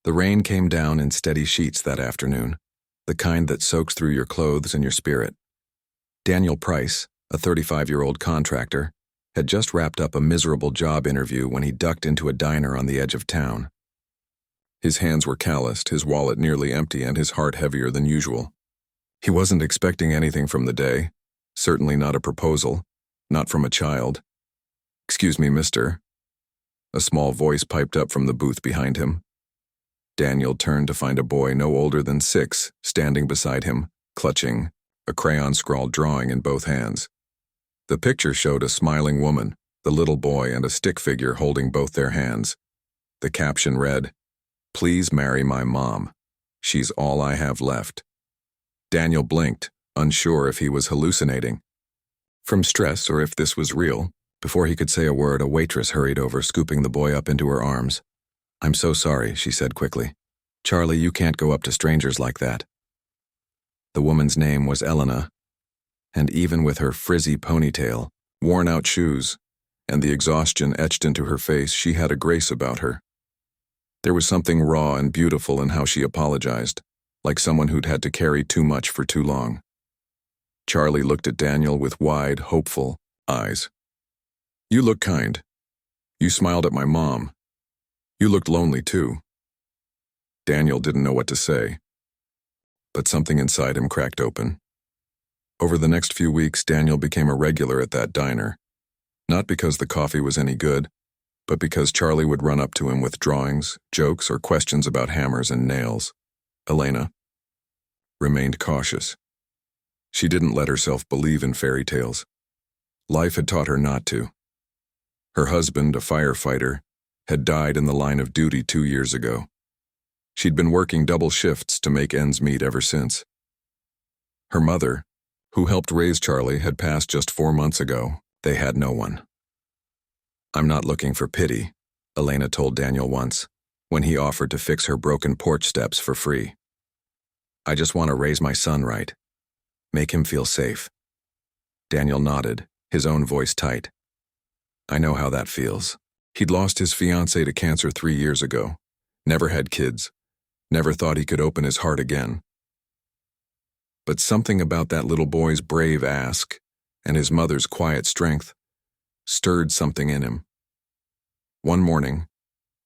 The rain came down in steady sheets that afternoon, the kind that soaks through your clothes and your spirit. Daniel Price, a 35-year-old contractor, had just wrapped up a miserable job interview when he ducked into a diner on the edge of town. His hands were calloused, his wallet nearly empty, and his heart heavier than usual. He wasn't expecting anything from the day, certainly not a proposal, not from a child. "Excuse me, mister." A small voice piped up from the booth behind him. Daniel turned to find a boy no older than 6 standing beside him, clutching a crayon-scrawled drawing in both hands. The picture showed a smiling woman, the little boy, and a stick figure holding both their hands. The caption read, "Please marry my mom. She's all I have left." Daniel blinked, unsure if he was hallucinating from stress or if this was real. Before he could say a word, a waitress hurried over, scooping the boy up into her arms. "I'm so sorry," she said quickly. "Charlie, you can't go up to strangers like that." The woman's name was Elena, and even with her frizzy ponytail, worn-out shoes, and the exhaustion etched into her face, she had a grace about her. There was something raw and beautiful in how she apologized, like someone who'd had to carry too much for too long. Charlie looked at Daniel with wide, hopeful eyes. "You look kind. You smiled at my mom. You looked lonely too." Daniel didn't know what to say, but something inside him cracked open. Over the next few weeks, Daniel became a regular at that diner, not because the coffee was any good, but because Charlie would run up to him with drawings, jokes, or questions about hammers and nails. Elena remained cautious. She didn't let herself believe in fairy tales. Life had taught her not to. Her husband, a firefighter, had died in the line of duty 2 years ago. She'd been working double shifts to make ends meet ever since. Her mother, who helped raise Charlie, had passed just 4 months ago. They had no one. "I'm not looking for pity," Elena told Daniel once, when he offered to fix her broken porch steps for free. "I just want to raise my son right. Make him feel safe." Daniel nodded, his own voice tight. "I know how that feels." He'd lost his fiancée to cancer 3 years ago, never had kids, never thought he could open his heart again. But something about that little boy's brave ask and his mother's quiet strength stirred something in him. One morning,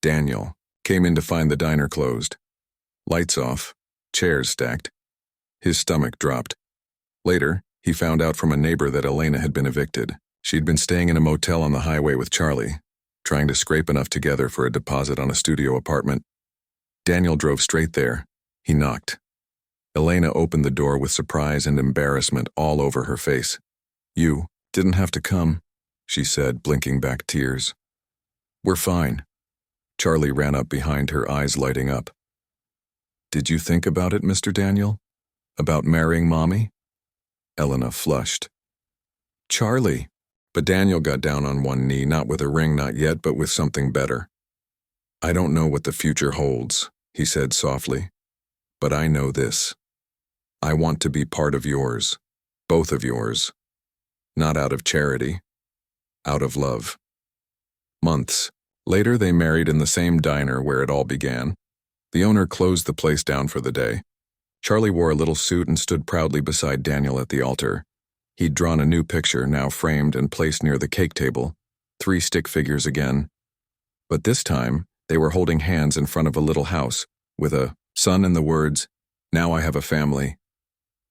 Daniel came in to find the diner closed. Lights off, chairs stacked. His stomach dropped. Later, he found out from a neighbor that Elena had been evicted. She'd been staying in a motel on the highway with Charlie, trying to scrape enough together for a deposit on a studio apartment. Daniel drove straight there. He knocked. Elena opened the door with surprise and embarrassment all over her face. "You didn't have to come," she said, blinking back tears. "We're fine." Charlie ran up behind her, eyes lighting up. "Did you think about it, Mr. Daniel? About marrying Mommy?" Elena flushed. "Charlie." But Daniel got down on one knee, not with a ring, not yet, but with something better. "I don't know what the future holds," he said softly, "but I know this. I want to be part of yours, both of yours. Not out of charity, out of love." Months later, they married in the same diner where it all began. The owner closed the place down for the day. Charlie wore a little suit and stood proudly beside Daniel at the altar. He'd drawn a new picture, now framed and placed near the cake table. 3 stick figures again. But this time, they were holding hands in front of a little house, with a sun and the words, "Now I have a family."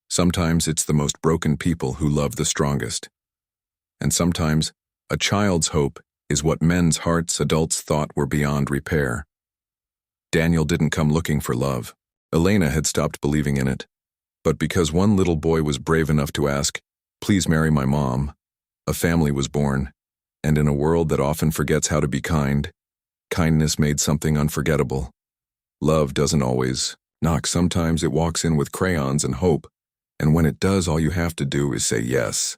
Sometimes it's the most broken people who love the strongest. And sometimes, a child's hope is what men's hearts adults thought were beyond repair. Daniel didn't come looking for love. Elena had stopped believing in it. But because one little boy was brave enough to ask, "Please marry my mom," a family was born. And in a world that often forgets how to be kind, kindness made something unforgettable. Love doesn't always knock. Sometimes it walks in with crayons and hope. And when it does, all you have to do is say yes.